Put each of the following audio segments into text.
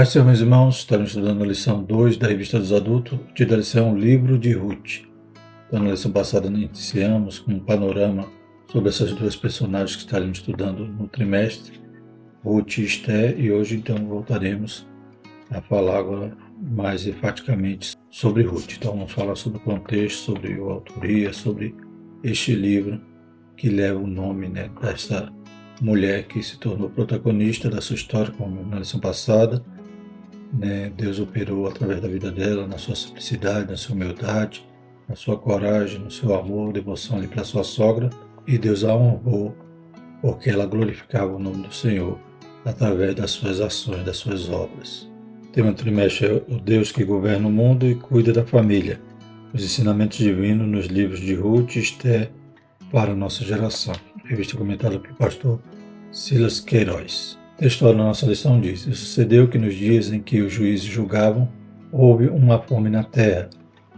Paz do Senhor, meus irmãos, estamos estudando a lição 2 da Revista dos Adultos, da lição Livro de Ruth. Então, na lição passada, nós iniciamos com um panorama sobre essas duas personagens que estaremos estudando no trimestre, Ruth e Esther, e hoje, então, voltaremos a falar agora mais enfaticamente sobre Ruth. Então, vamos falar sobre o contexto, sobre a autoria, sobre este livro que leva o nome dessa mulher que se tornou protagonista da sua história, como na lição passada. Deus operou através da vida dela, na sua simplicidade, na sua humildade, na sua coragem, no seu amor, devoção ali para sua sogra, e Deus a honrou porque ela glorificava o nome do Senhor através das suas ações, das suas obras. O tema do trimestre é o Deus que governa o mundo e cuida da família. Os ensinamentos divinos nos livros de Ruth e Esther para a nossa geração. Revista comentada pelo pastor Silas Queiroz. A história da nossa lição diz: e sucedeu que nos dias em que os juízes julgavam, houve uma fome na terra,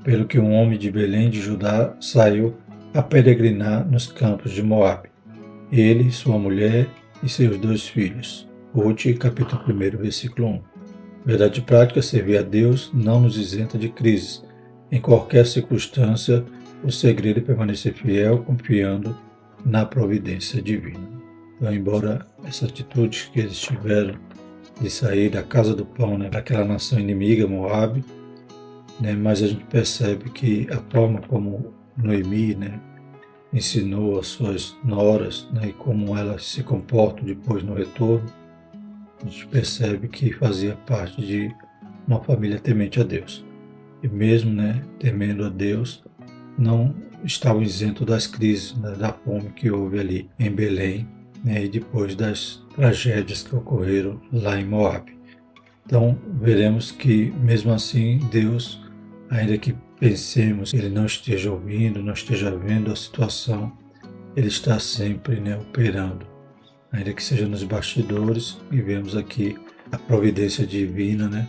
pelo que um homem de Belém de Judá saiu a peregrinar nos campos de Moabe. Ele, sua mulher e seus 2 filhos. Ruth, capítulo 1, versículo 1. Verdade prática, servir a Deus não nos isenta de crises. Em qualquer circunstância, o segredo é permanecer fiel, confiando na providência divina. Então, embora essa atitude que eles tiveram de sair da casa do pão, daquela nação inimiga, Moabe, mas a gente percebe que a forma como Noemi ensinou as suas noras, e como elas se comportam depois no retorno, a gente percebe que fazia parte de uma família temente a Deus. E mesmo temendo a Deus, não estavam isentos das crises, da fome que houve ali em Belém, e depois das tragédias que ocorreram lá em Moabe. Então, veremos que, mesmo assim, Deus, ainda que pensemos que Ele não esteja ouvindo, não esteja vendo a situação, Ele está sempre operando, ainda que seja nos bastidores, e vemos aqui a providência divina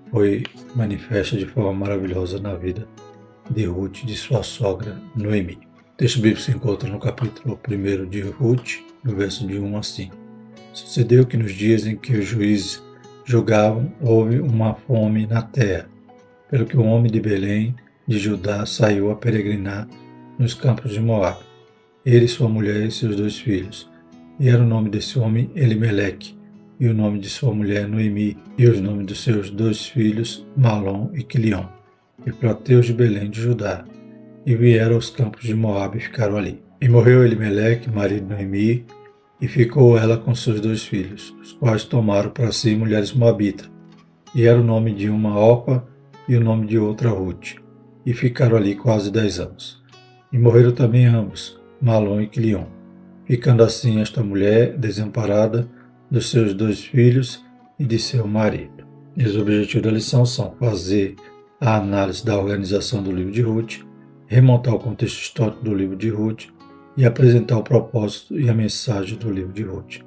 foi manifesta de forma maravilhosa na vida de Ruth e de sua sogra Noemi. O texto bíblico se encontra no capítulo 1 de Ruth, no verso de 1 a 5. Sucedeu que nos dias em que os juízes julgavam, houve uma fome na terra, pelo que um homem de Belém, de Judá, saiu a peregrinar nos campos de Moabe. Ele, sua mulher e seus 2 filhos. E era o nome desse homem Elimeleque, e o nome de sua mulher Noemi, e os nomes dos seus 2 filhos Malom e Quilion, e proteus de Belém de Judá. E vieram aos campos de Moabe e ficaram ali. E morreu Elimeleque, marido de Noemi, e ficou ela com seus 2 filhos, os quais tomaram para si mulheres moabitas. E era o nome de uma Orpa e o nome de outra Ruth. E ficaram ali quase 10 anos. E morreram também ambos, Malom e Quilion, ficando assim esta mulher desamparada dos seus 2 filhos e de seu marido. E os objetivos da lição são fazer a análise da organização do livro de Ruth, remontar o contexto histórico do livro de Ruth e apresentar o propósito e a mensagem do livro de Ruth.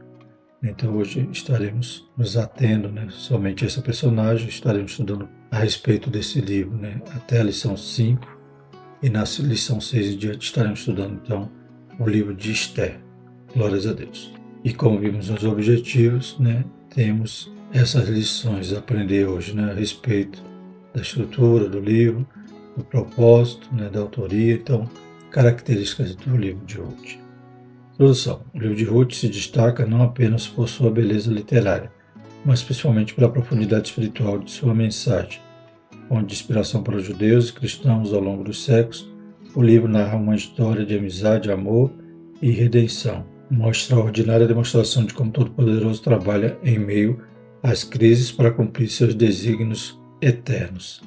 Então hoje estaremos nos atendo somente a essa personagem, estaremos estudando a respeito desse livro até a lição 5, e na lição 6 em diante estaremos estudando então o livro de Esther. Glórias a Deus. E como vimos nos objetivos, temos essas lições a aprender hoje a respeito da estrutura do livro, do propósito, da autoria, então, características do livro de Ruth. Introdução. O livro de Ruth se destaca não apenas por sua beleza literária, mas principalmente pela profundidade espiritual de sua mensagem. Fonte de inspiração para os judeus e cristãos ao longo dos séculos, o livro narra uma história de amizade, amor e redenção. Uma extraordinária demonstração de como Todo-Poderoso trabalha em meio às crises para cumprir seus desígnios eternos.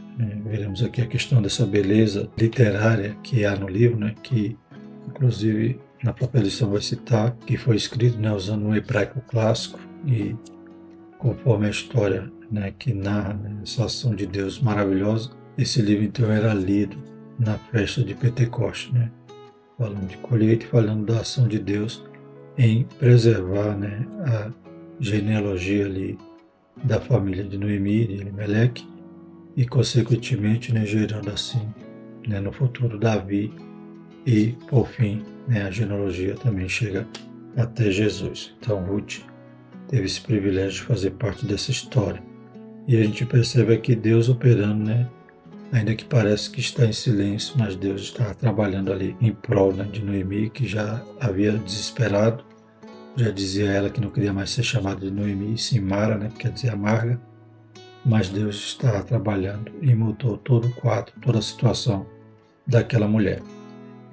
Veremos aqui a questão dessa beleza literária que há no livro, que inclusive na própria lição vai citar, que foi escrito usando um hebraico clássico, e conforme a história que narra essa ação de Deus maravilhosa, esse livro então era lido na festa de Pentecostes, falando de colheita e falando da ação de Deus em preservar a genealogia ali da família de Noemi, de Elimeleque, e consequentemente gerando assim no futuro Davi, e por fim a genealogia também chega até Jesus. Então Ruth teve esse privilégio de fazer parte dessa história. E a gente percebe aqui Deus operando, né? Ainda que pareça que está em silêncio, mas Deus está trabalhando ali em prol, né, de Noemi, que já havia desesperado. Já dizia ela que não queria mais ser chamada de Noemi, sim Mara, né, que quer dizer amarga. Mas Deus está trabalhando e mudou todo o quadro, toda a situação daquela mulher.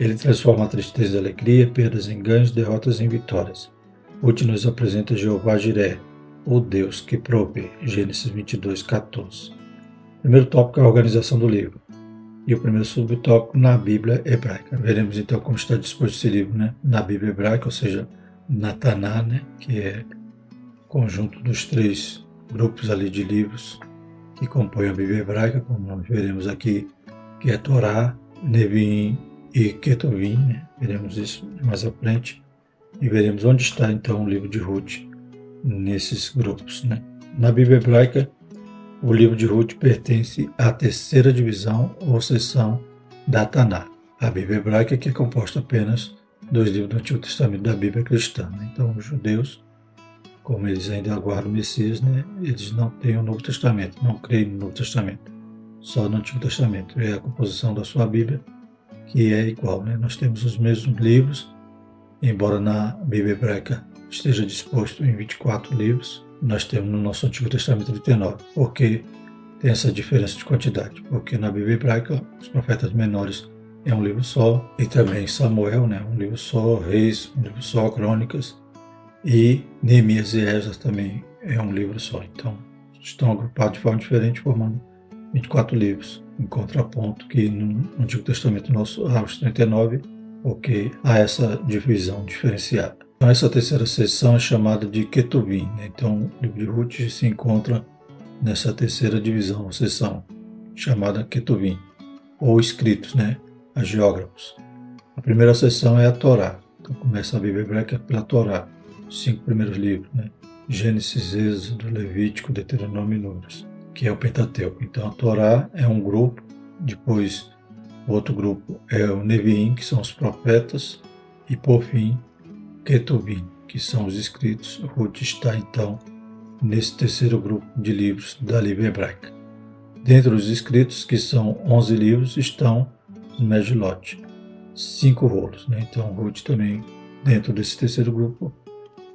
Ele transforma a tristeza em alegria, perdas em ganhos, derrotas em vitórias. Ruth nos apresenta Jeová Jiré, o Deus que provê. Gênesis 22, 14. Primeiro tópico é a organização do livro. E o primeiro subtópico na Bíblia hebraica. Veremos então como está disposto esse livro, né? Na Bíblia hebraica, ou seja, na Taná, né? Que é o conjunto dos 3 grupos ali de livros que compõem a Bíblia hebraica, como nós veremos aqui, que é Torá, Neviim e Ketuvim, né? Veremos isso mais à frente. E veremos onde está então o livro de Ruth nesses grupos, né? Na Bíblia hebraica, o livro de Ruth pertence à terceira divisão ou seção da Taná. A Bíblia hebraica que é composta apenas dos livros do Antigo Testamento da Bíblia cristã, né? Então, os judeus, como eles ainda aguardam o Messias, né? Eles não têm o Novo Testamento, não creem no Novo Testamento, só no Antigo Testamento. É a composição da sua Bíblia que é igual, né? Nós temos os mesmos livros, embora na Bíblia hebraica esteja disposto em 24 livros, nós temos no nosso Antigo Testamento 39. Por que tem essa diferença de quantidade? Porque na Bíblia hebraica, os profetas menores é um livro só, e também Samuel, né, um livro só, Reis, um livro só, Crônicas, e Neemias e Esdras também é um livro só. Então, estão agrupados de forma diferente, formando 24 livros, em contraponto que no Antigo Testamento nosso há os 39, porque há essa divisão diferenciada. Então, essa terceira seção é chamada de Ketuvim, né? Então, o livro de Ruth se encontra nessa terceira divisão, ou seção, chamada Ketuvim, ou escritos, né? Hagiógrafos. A primeira seção é a Torá. Então, começa a Bíblia hebraica pela Torá, os 5 primeiros livros, né? Gênesis, Êxodo, Levítico, Deuteronômio e Números, que é o Pentateuco. Então, a Torá é um grupo, depois o outro grupo é o Neviim, que são os profetas, e por fim, Ketuvim, que são os escritos. Ruth está, então, nesse terceiro grupo de livros da Bíblia hebraica. Dentro dos escritos, que são 11 livros, estão os Megilot, 5 rolos, né? Então, Ruth também, dentro desse terceiro grupo,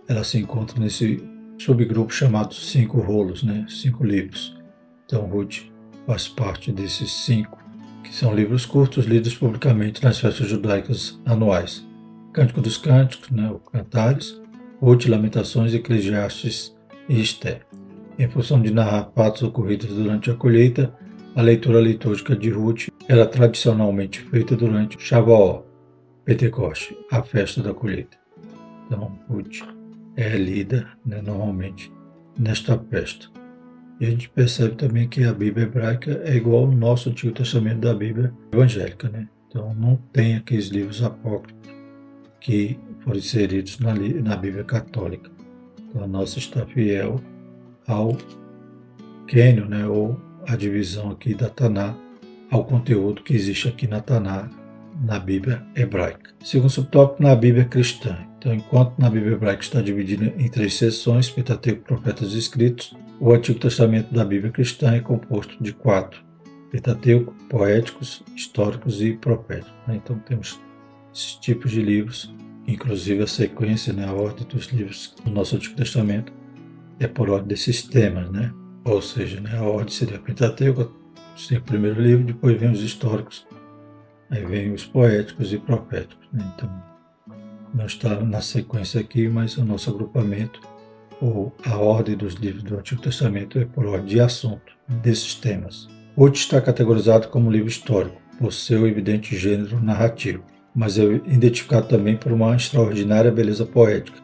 ela se encontra nesse subgrupo chamado 5 rolos, né? 5 livros. Então, Ruth faz parte desses 5, que são livros curtos lidos publicamente nas festas judaicas anuais. Cântico dos Cânticos, né, o Cantares, Ruth, Lamentações, Eclesiastes e Esté. Em função de narrar fatos ocorridos durante a colheita, a leitura litúrgica de Ruth era tradicionalmente feita durante Shavuot, Pentecoste, a festa da colheita. Então, Ruth é lida, né, normalmente nesta festa. E a gente percebe também que a Bíblia hebraica é igual ao nosso Antigo Testamento da Bíblia evangélica, né? Então não tem aqueles livros apócrifos que foram inseridos na Bíblia católica. Então a nossa está fiel ao cânon, né? Ou a divisão aqui da Taná, ao conteúdo que existe aqui na Taná, na Bíblia hebraica. Segundo subtópico, na Bíblia cristã. Então, enquanto na Bíblia hebraica está dividida em 3 seções, Pentateuco, Profetas e Escritos, o Antigo Testamento da Bíblia cristã é composto de 4, Pentateuco, poéticos, históricos e proféticos. Então, temos esses tipos de livros, inclusive a sequência, né, a ordem dos livros do nosso Antigo Testamento é por ordem desses temas, né? Ou seja, né, a ordem seria Pentateuco, os 5 primeiros livros, depois vem os históricos, aí vem os poéticos e proféticos, né? Então, não está na sequência aqui, mas o nosso agrupamento, ou a ordem dos livros do Antigo Testamento é por ordem de assunto desses temas. Ruth está categorizado como livro histórico, por seu evidente gênero narrativo, mas é identificado também por uma extraordinária beleza poética,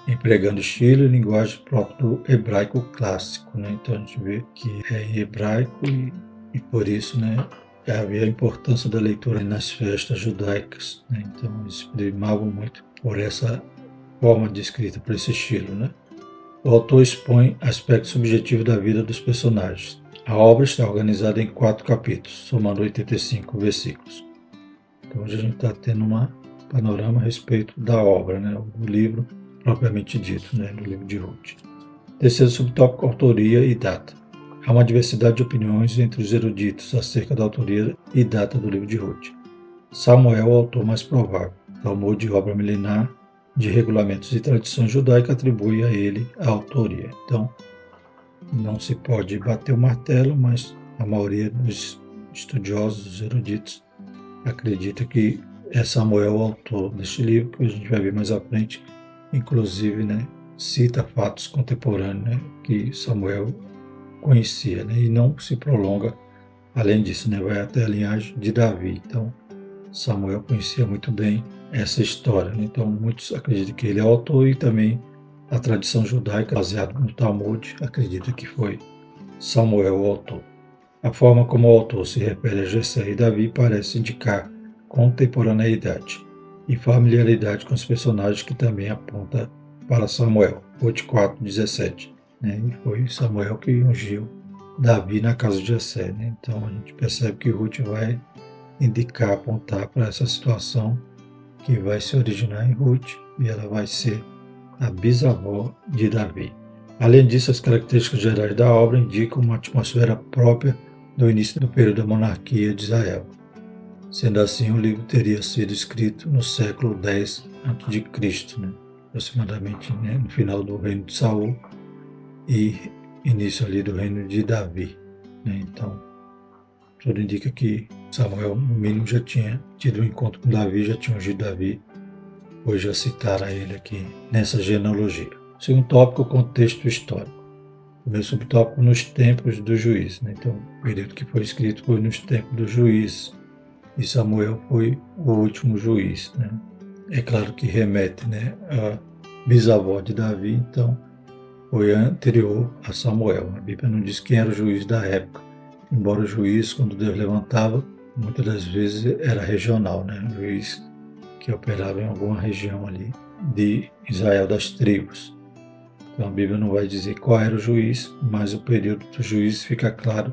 empregando estilo e linguagem próprio do hebraico clássico, né? Então a gente vê que é em hebraico e por isso, né, havia a importância da leitura nas festas judaicas, né? Então eles primavam muito por essa forma de escrita, por esse estilo, né? O autor expõe aspectos subjetivos da vida dos personagens. A obra está organizada em 4 capítulos, somando 85 versículos. Então hoje a gente está tendo um panorama a respeito da obra, né, do livro propriamente dito, né, do livro de Ruth. Terceiro subtópico, autoria e data. Há uma diversidade de opiniões entre os eruditos acerca da autoria e data do livro de Ruth. Samuel é o autor mais provável. Talmud, obra milenar de regulamentos e tradições judaicas, atribui a ele a autoria. Então, não se pode bater o martelo, mas a maioria dos estudiosos, dos eruditos, acredita que é Samuel o autor deste livro, que a gente vai ver mais à frente, inclusive, cita fatos contemporâneos, que Samuel conhecia, e não se prolonga além disso, vai até a linhagem de Davi. Então, Samuel conhecia muito bem essa história, Então, muitos acreditam que ele é o autor e também a tradição judaica, baseada no Talmud, acredita que foi Samuel o autor. A forma como o autor se refere a Jessé e Davi parece indicar contemporaneidade e familiaridade com os personagens, que também aponta para Samuel. Ruth 4:17. E foi Samuel que ungiu Davi na casa de Jessé. Então a gente percebe que Ruth vai indicar, apontar para essa situação que vai se originar em Ruth, e ela vai ser a bisavó de Davi. Além disso, as características gerais da obra indicam uma atmosfera própria do início do período da monarquia de Israel. Sendo assim, o livro teria sido escrito no século X a.C., aproximadamente no final do reino de Saul e início ali do reino de Davi. Então, tudo indica que Samuel, no mínimo, já tinha tido um encontro com Davi, já tinha ungido Davi, pois já citaram ele aqui nessa genealogia. Segundo tópico, o contexto histórico. Primeiro subtópico, nos tempos do juiz. Então, o período que foi escrito foi nos tempos do juiz, e Samuel foi o último juiz. É claro que remete a bisavó de Davi, então foi anterior a Samuel. A Bíblia não diz quem era o juiz da época, embora o juiz, quando Deus levantava, muitas das vezes era regional, o juiz que operava em alguma região ali de Israel, das tribos. Então a Bíblia não vai dizer qual era o juiz, mas o período do juiz fica claro,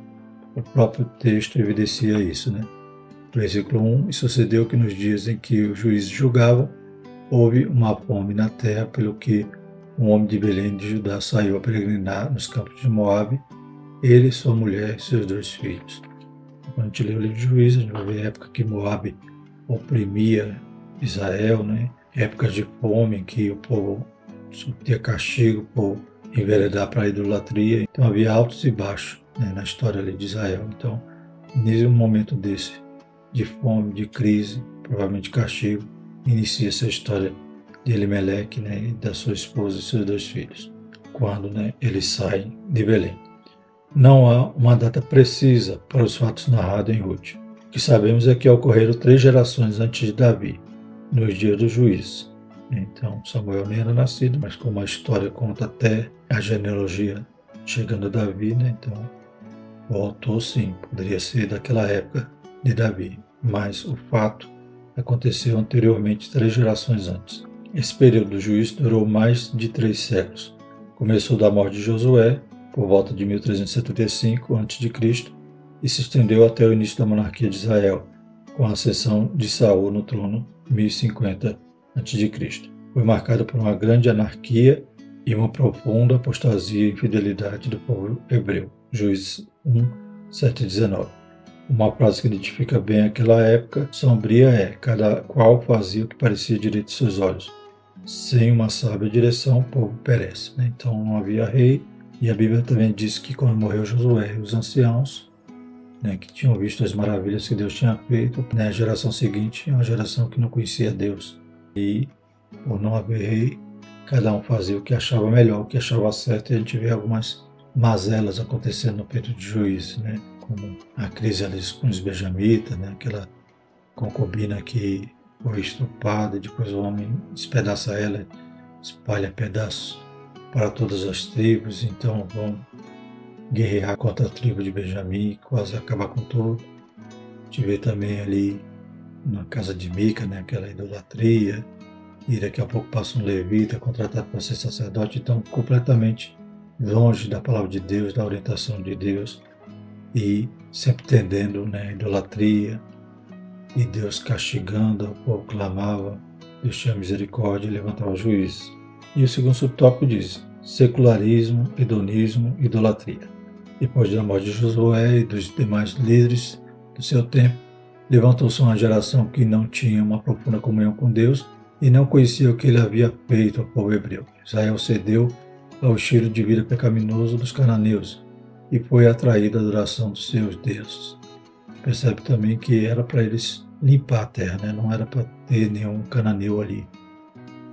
o próprio texto evidencia isso. Versículo 1, e sucedeu que nos dias em que os juízes julgavam, houve uma fome na terra, pelo que um homem de Belém de Judá saiu a peregrinar nos campos de Moabe, ele, sua mulher e seus 2 filhos. Quando a gente lê o livro de Juízes, a gente vai ver a época que Moabe oprimia Israel, épocas de fome em que o povo sofria castigo por enveredar para a idolatria. Então havia altos e baixos na história ali de Israel. Então, nesse momento desse, de fome, de crise, provavelmente castigo, inicia-se a história de Elimeleque, e da sua esposa e seus 2 filhos, quando eles saem de Belém. Não há uma data precisa para os fatos narrados em Ruth. O que sabemos é que ocorreram 3 gerações antes de Davi, nos dias dos juízes. Então, Samuel nem era nascido, mas como a história conta até a genealogia chegando a Davi, então o autor, sim, poderia ser daquela época de Davi, mas o fato aconteceu anteriormente, 3 gerações antes. Esse período do juízo durou mais de 3 séculos. Começou da morte de Josué, por volta de 1375 a.C., e se estendeu até o início da monarquia de Israel, com a ascensão de Saul no trono, 1050 a.C. Foi marcado por uma grande anarquia e uma profunda apostasia e infidelidade do povo hebreu. Juízes 1, 7 e 19. Uma frase que identifica bem aquela época sombria é: cada qual fazia o que parecia direito de seus olhos. Sem uma sábia direção, o povo perece. Então não havia rei, e a Bíblia também diz que quando morreu Josué, os anciãos, que tinham visto as maravilhas que Deus tinha feito, a geração seguinte é uma geração que não conhecia Deus. E por não haver rei, cada um fazia o que achava melhor, o que achava certo, e a gente vê algumas mazelas acontecendo no período de juízes, como a crise ali com os benjamitas, aquela concubina que foi estuprada, e depois o homem despedaça ela, espalha pedaços para todas as tribos, então vão guerrear contra a tribo de Benjamim, quase acabar com tudo. A gente vê também ali na casa de Mica, aquela idolatria, e daqui a pouco passa um levita contratado para ser sacerdote, então completamente longe da palavra de Deus, da orientação de Deus, e sempre tendendo a idolatria, e Deus castigando, o povo clamava, Deus tinha misericórdia e levantava juízes. E o segundo subtópico diz: secularismo, hedonismo, idolatria. Depois da morte de Josué e dos demais líderes do seu tempo, levantou-se uma geração que não tinha uma profunda comunhão com Deus e não conhecia o que ele havia feito ao povo hebreu. Israel cedeu ao estilo de vida pecaminoso dos cananeus e foi atraído à adoração dos seus deuses. Percebe também que era para eles limpar a terra, né? Não era para ter nenhum cananeu ali.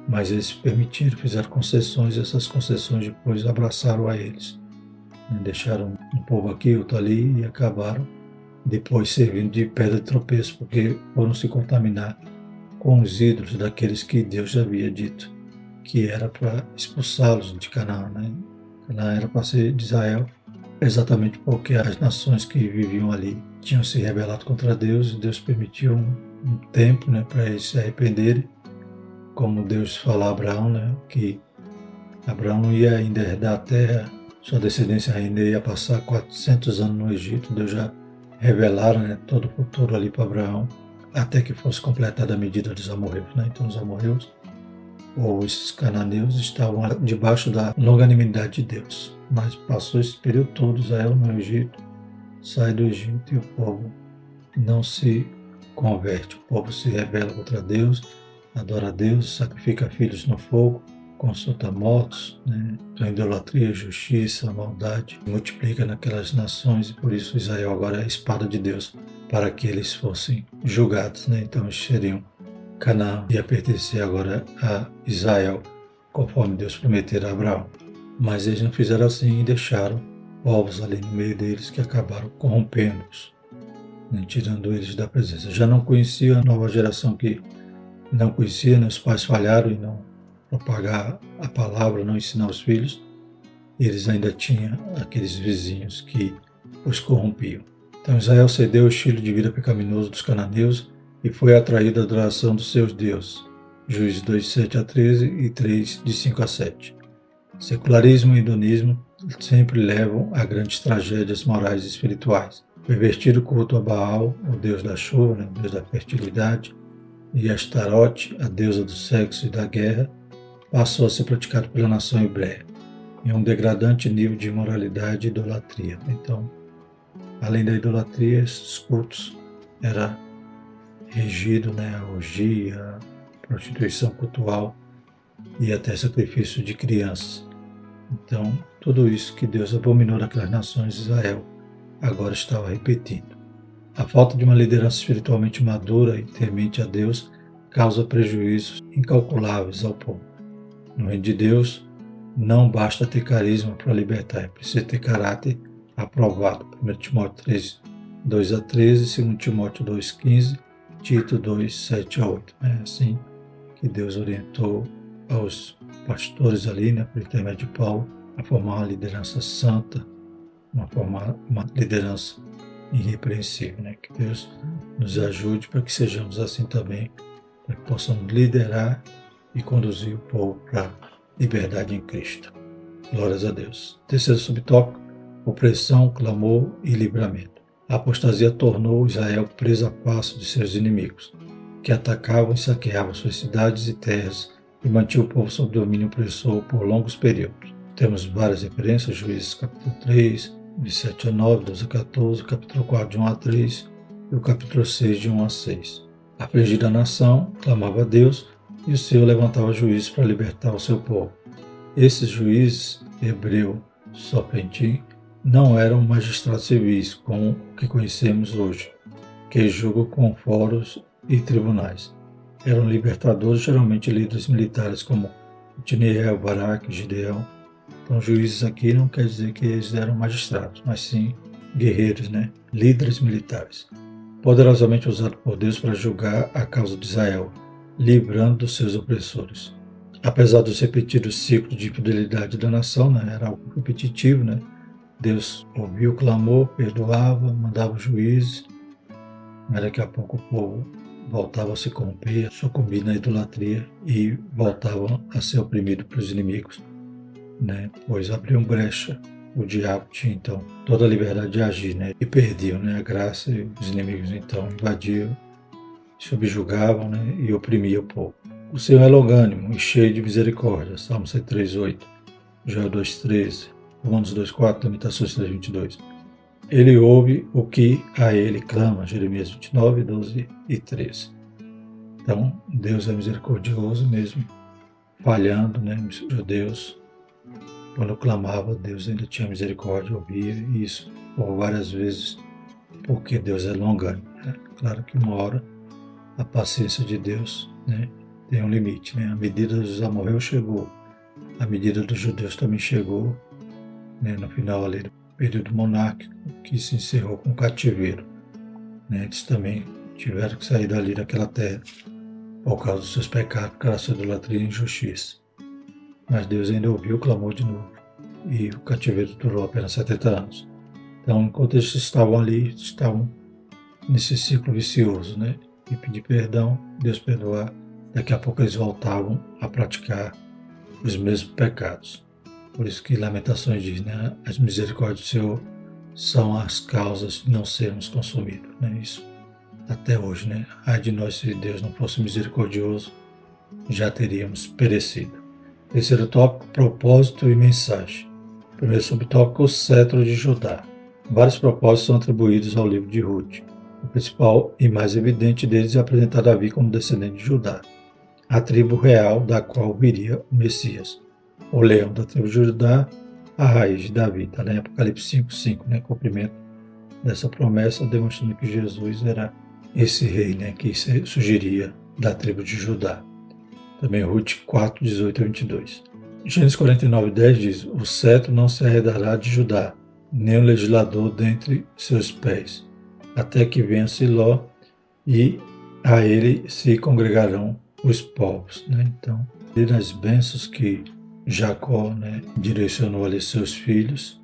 Mas eles permitiram, fizeram concessões, e essas concessões depois abraçaram a eles. Deixaram um povo aqui, outro ali, e acabaram depois servindo de pedra de tropeço, porque foram se contaminar com os ídolos daqueles que Deus já havia dito que era para expulsá-los de Canaã. Né? Canaã era para ser de Israel, exatamente porque as nações que viviam ali tinham se rebelado contra Deus, e Deus permitiu um tempo, né, para eles se arrependerem, como Deus falou a Abraão, né, que Abraão não ia ainda herdar a terra, sua descendência ainda ia passar 400 anos no Egito. Deus já revelaram, né, todo o futuro ali para Abraão, até que fosse completada a medida dos amorreus. Né? Então os amorreus, ou esses cananeus, estavam debaixo da longanimidade de Deus. Mas passou esse período todo, Israel no Egito, sai do Egito e o povo não se converte. O povo se rebela contra Deus, adora a Deus, sacrifica filhos no fogo, consulta mortos, né? Então, idolatria, justiça, maldade multiplica naquelas nações, e por isso Israel agora é a espada de Deus para que eles fossem julgados. Né? Então eles seriam Canaã, ia pertencer agora a Israel, conforme Deus prometeu a Abraão. Mas eles não fizeram assim e deixaram povos ali no meio deles que acabaram corrompendo-os, né? Tirando eles da presença. Já não conhecia a nova geração que não conhecia, né? Os pais falharam em não propagar a palavra, não ensinar os filhos. Eles ainda tinham aqueles vizinhos que os corrompiam. Então Israel cedeu o estilo de vida pecaminoso dos cananeus e foi atraído à adoração dos seus deuses. Juízes 2, 7 a 13 e 3, de 5 a 7. Secularismo e hedonismo sempre levam a grandes tragédias morais e espirituais. Pervertir o culto a Baal, o deus da chuva, né, o deus da fertilidade, e Astarote, a deusa do sexo e da guerra, passou a ser praticado pela nação hebreia, em um degradante nível de imoralidade e idolatria. Então, além da idolatria, esses cultos eram regidos, né, a orgia, a prostituição cultural e até sacrifício de crianças. Então, tudo isso que Deus abominou daquelas nações de Israel, agora estava repetindo. A falta de uma liderança espiritualmente madura e temente a Deus causa prejuízos incalculáveis ao povo. No reino de Deus, não basta ter carisma para libertar, é preciso ter caráter aprovado. 1 Timóteo 3, 2 a 13, 2 Timóteo 2, 15, Tito 2, 7 a 8. É assim que Deus orientou aos pastores ali, né, por intermédio de Paulo, a formar uma liderança santa, uma liderança irrepreensível. Né? Que Deus nos ajude para que sejamos assim também, para que possamos liderar e conduzir o povo para a liberdade em Cristo. Glórias a Deus. Terceiro subtópico: opressão, clamor e livramento. A apostasia tornou Israel preso a passo de seus inimigos, que atacavam e saqueavam suas cidades e terras e mantinham o povo sob domínio opressor por longos períodos. Temos várias referências: Juízes capítulo 3, de 7 a 9, 12 a 14, capítulo 4, de 1 a 3 e o capítulo 6, de 1 a 6. Afligida a nação, clamava a Deus, e o Senhor levantava juízes para libertar o seu povo. Esses juízes, hebreu, sopentim, não eram magistrados civis, como o que conhecemos hoje, que julgam com fóruns e tribunais. Eram libertadores, geralmente líderes militares como Otiniel, Baraque, Gideão. Então, juízes aqui não quer dizer que eles eram magistrados, mas sim guerreiros, né? Líderes militares, poderosamente usados por Deus para julgar a causa de Israel, livrando dos seus opressores. Apesar dos repetidos ciclos de fidelidade da nação, né? Era algo repetitivo, né? Deus ouvia o clamor, perdoava, mandava juízes, mas daqui a pouco o povo voltava a se corromper, a sucumbir na idolatria e voltavam a ser oprimidos pelos inimigos, né? Pois abriam brecha, o diabo tinha então toda a liberdade de agir, né? E perdiam, né, a graça, e os inimigos então invadiam, subjugavam, né, e oprimiam o povo. O Senhor é longânimo e cheio de misericórdia, Salmo 103:8, Joel 2:13, Romanos 2,4, Lamentações 3,22. Ele ouve o que a ele clama, Jeremias 29, 12 e 13. Então, Deus é misericordioso mesmo, falhando, né? Os judeus, quando clamava, Deus ainda tinha misericórdia, ouvia isso por várias vezes, porque Deus é longânimo. Né? Claro que uma hora a paciência de Deus, né, tem um limite. Né? A medida dos amorreus chegou, a medida dos judeus também chegou, né, no final ali do período monárquico, que se encerrou com o cativeiro. Né? Eles também tiveram que sair dali daquela terra por causa dos seus pecados, por causa da sua idolatria e injustiça. Mas Deus ainda ouviu o clamor de novo, e o cativeiro durou apenas 70 anos. Então, enquanto eles estavam ali, estavam nesse ciclo vicioso, né? E pedir perdão, Deus perdoar, daqui a pouco eles voltavam a praticar os mesmos pecados. Por isso que Lamentações diz, né? As misericórdias do Senhor são as causas de não sermos consumidos, né? Isso até hoje, né? Ai de nós, se Deus não fosse misericordioso, já teríamos perecido. Terceiro tópico, propósito e mensagem. Primeiro subtópico, o cetro de Judá. Vários propósitos são atribuídos ao livro de Ruth. O principal e mais evidente deles é apresentar Davi como descendente de Judá, a tribo real da qual viria o Messias. O leão da tribo de Judá, a raiz de Davi. Está lá em Apocalipse 5,5, né? Cumprimento dessa promessa, demonstrando que Jesus era esse rei, né? Que surgiria da tribo de Judá. Também Ruth 4, 18 a 22. Gênesis 49, 10 diz: o cetro não se arredará de Judá, nem o legislador dentre seus pés, até que venha Siló, e a ele se congregarão os povos. Né? Então, nas bênçãos que Jacó, né, direcionou ali seus filhos,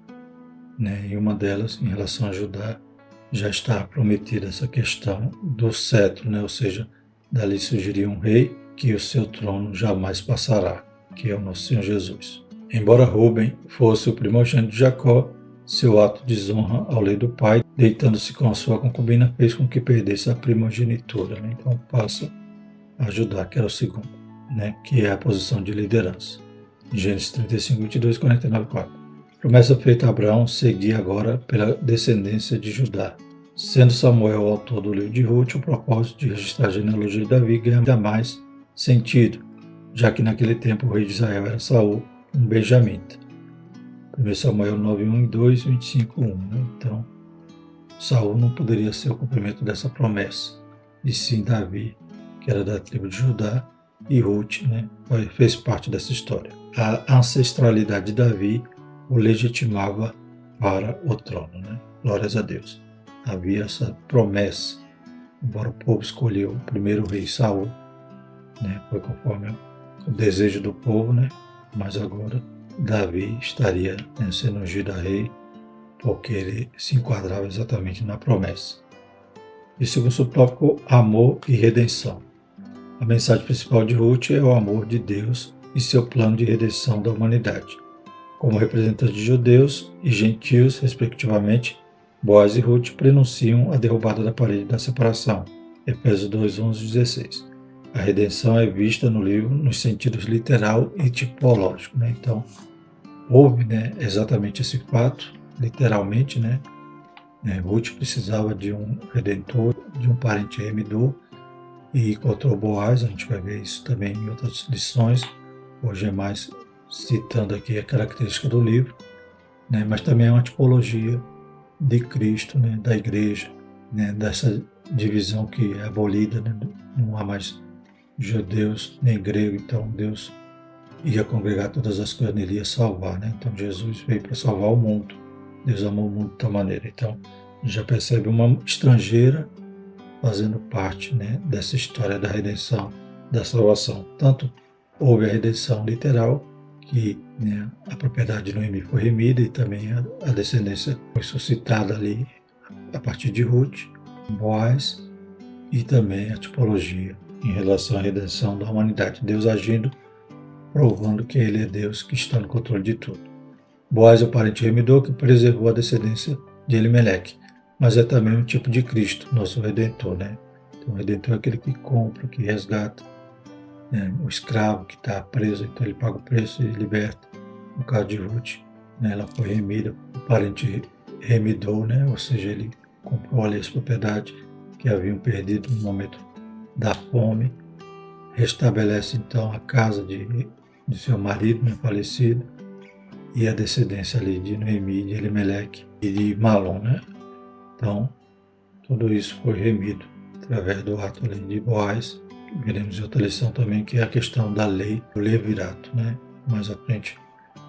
né, e uma delas, em relação a Judá, já está prometida essa questão do cetro, né, ou seja, dali surgiria um rei que o seu trono jamais passará, que é o nosso Senhor Jesus. Embora Rúben fosse o primogênito de Jacó, seu ato de desonra ao lei do pai, deitando-se com a sua concubina, fez com que perdesse a primogenitura. Né? Então passa a Judá, que era o segundo, né? Que é a posição de liderança. Gênesis 35, 22, 49, 4. Promessa feita a Abraão seguia agora pela descendência de Judá. Sendo Samuel o autor do livro de Ruth, o propósito de registrar a genealogia de Davi ganha ainda mais sentido, já que naquele tempo o rei de Israel era Saul, um benjamita. 1 Samuel 9, 1 e 2, 25, 1. Né? Então, Saul não poderia ser o cumprimento dessa promessa, e sim Davi, que era da tribo de Judá, e Ruth, né, fez parte dessa história. A ancestralidade de Davi o legitimava para o trono. Né? Glórias a Deus. Havia essa promessa, embora o povo escolheu o primeiro rei Saul, né, foi conforme o desejo do povo, né, mas agora Davi estaria, né, sendo ungido a rei, porque ele se enquadrava exatamente na promessa. E segundo subtópico, amor e redenção. A mensagem principal de Ruth é o amor de Deus e seu plano de redenção da humanidade. Como representantes de judeus e gentios, respectivamente, Boaz e Ruth prenunciam a derrubada da parede da separação. Efésios 2, 11 e 16. A redenção é vista no livro nos sentidos literal e tipológico. Né? Então, houve, né, exatamente esse fato, literalmente, né? Ruth precisava de um redentor, de um parente remidor, e encontrou Boaz. A gente vai ver isso também em outras lições, hoje é mais citando aqui a característica do livro, né? Mas também é uma tipologia de Cristo, né? Da igreja, né? Dessa divisão que é abolida, né? Não há mais judeus nem grego, então Deus ia congregar todas as coisas, ele ia salvar, né? Então Jesus veio para salvar o mundo. Deus amou o mundo de tal maneira. Então já percebe uma estrangeira fazendo parte, né, dessa história da redenção, da salvação. Tanto houve a redenção literal, que, né, a propriedade de Noemi foi remida, e também a descendência foi suscitada ali a partir de Ruth, Boaz, e também a tipologia em relação à redenção da humanidade. Deus agindo, provando que Ele é Deus que está no controle de tudo. Boaz é o parente remidor que preservou a descendência de Elimeleque, mas é também um tipo de Cristo, nosso Redentor, né? Então, o Redentor é aquele que compra, que resgata, né? O escravo que está preso, então ele paga o preço e liberta. No caso de Ruth, né? Ela foi remida, o parente remidou, né? Ou seja, ele comprou ali as propriedades que haviam perdido no momento da fome, restabelece então a casa de seu marido, né, falecido, e a descendência ali de Noemi, de Elimeleque e de Malom, né? Então, tudo isso foi remido através do ato ali de Boaz. Veremos em outra lição também, que é a questão da lei do levirato, né? Mais à frente,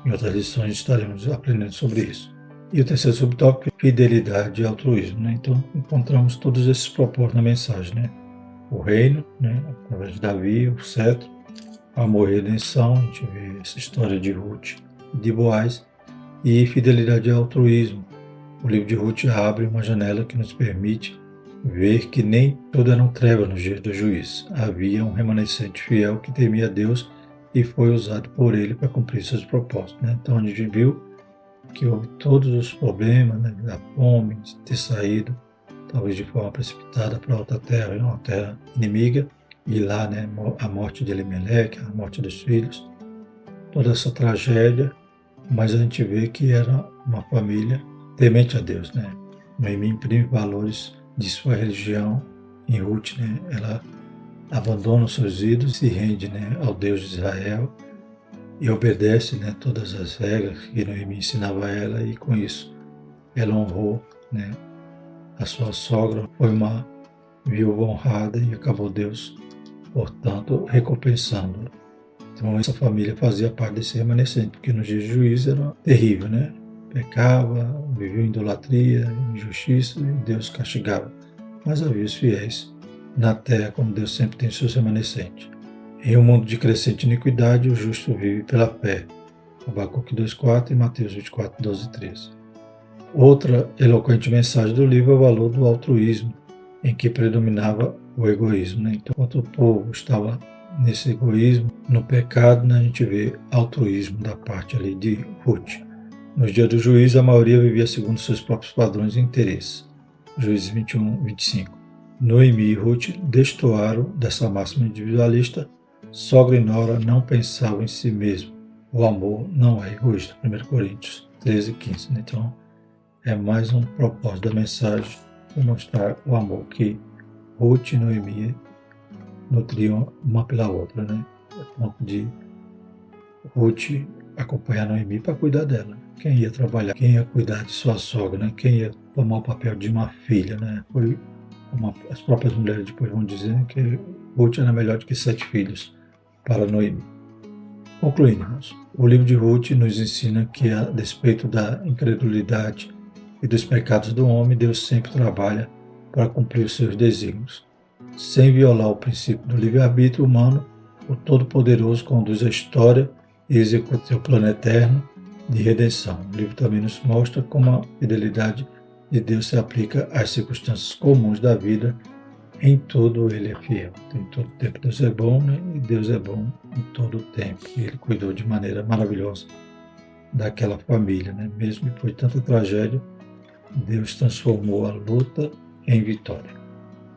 em outras lições, estaremos aprendendo sobre isso. E o terceiro subtópico é fidelidade e altruísmo, né? Então, encontramos todos esses propósitos na mensagem, né? O reino, né? Através de Davi, o cetro, amor e redenção, a gente vê essa história de Ruth e de Boaz, e fidelidade e altruísmo. O livro de Ruth abre uma janela que nos permite ver que nem tudo eram trevas nos dias do juiz. Havia um remanescente fiel que temia a Deus e foi usado por ele para cumprir seus propósitos, né? Então a gente viu que houve todos os problemas, né, da fome, de ter saído, talvez de forma precipitada para outra terra, uma terra inimiga, e lá, né, a morte de Elimeleque, a morte dos filhos, toda essa tragédia, mas a gente vê que era uma família temente a Deus, né? Noemi imprime valores de sua religião em Ruth, né? Ela abandona os seus ídolos, se rende, né, ao Deus de Israel e obedece, né, todas as regras que Noemi ensinava a ela, e com isso ela honrou, né, a sua sogra, foi uma viúva honrada e acabou Deus, portanto, recompensando. Então essa família fazia parte desse remanescente, porque nos dias de juízo era terrível, né? Pecava, vivia em idolatria, injustiça, e Deus castigava. Mas havia os fiéis na terra, como Deus sempre tem seus remanescentes. Em um mundo de crescente iniquidade, o justo vive pela fé. Abacuque 2,4 e Mateus 24, 12 e 13. Outra eloquente mensagem do livro é o valor do altruísmo, em que predominava o egoísmo, né? Então, enquanto o povo estava nesse egoísmo, no pecado, né, a gente vê altruísmo da parte ali de Ruth. Nos dias do juízo, a maioria vivia segundo seus próprios padrões e interesses. Juízes 21, 25. Noemi e Ruth destoaram dessa máxima individualista. Sogra e nora não pensavam em si mesmo. O amor não é egoísta. 1 Coríntios 13, 15. Então, é mais um propósito da mensagem, mostrar o amor que Ruth e Noemi nutriam uma pela outra, né? A ponto de Ruth acompanhar Noemi para cuidar dela. Quem ia trabalhar, quem ia cuidar de sua sogra, né? Quem ia tomar o papel de uma filha, né? Foi como as próprias mulheres depois vão dizer que Ruth era melhor do que 7 filhos para Noemi. Concluindo, o livro de Ruth nos ensina que, a despeito da incredulidade e dos pecados do homem, Deus sempre trabalha para cumprir os seus desígnios. Sem violar o princípio do livre-arbítrio humano, o Todo-Poderoso conduz a história e executa seu plano eterno de redenção. O livro também nos mostra como a fidelidade de Deus se aplica às circunstâncias comuns da vida. Em tudo ele é fiel. Em todo tempo Deus é bom, né? E Deus é bom em todo o tempo. E ele cuidou de maneira maravilhosa daquela família, né? Mesmo depois de tanta tragédia, Deus transformou a luta em vitória.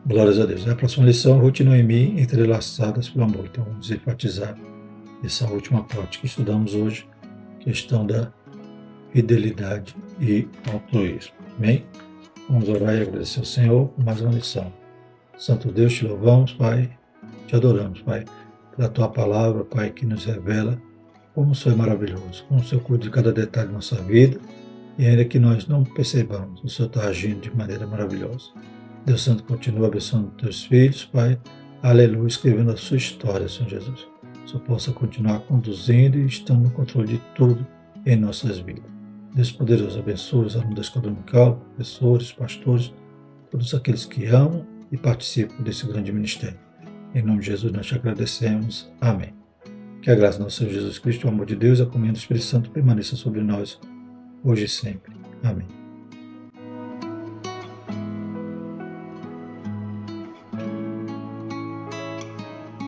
Glórias a Deus. A próxima lição, Ruth e Noemi entrelaçadas pelo amor. Então vamos enfatizar essa última parte que estudamos hoje, questão da fidelidade e altruísmo. Amém? Vamos orar e agradecer ao Senhor por mais uma lição. Santo Deus, te louvamos, Pai, te adoramos, Pai, pela Tua palavra, Pai, que nos revela como o Senhor é maravilhoso, como o Senhor cuida de cada detalhe da nossa vida, e ainda que nós não percebamos, o Senhor está agindo de maneira maravilhosa. Deus Santo, continua abençoando os Teus filhos, Pai, aleluia, escrevendo a sua história, Senhor Jesus. Que o Senhor possa continuar conduzindo e estando no controle de tudo em nossas vidas. Deus poderoso, abençoe os alunos da escola dominical, professores, pastores, todos aqueles que amam e participam desse grande ministério. Em nome de Jesus nós te agradecemos. Amém. Que a graça do nosso Senhor Jesus Cristo, o amor de Deus e a comunhão do Espírito Santo permaneça sobre nós, hoje e sempre. Amém.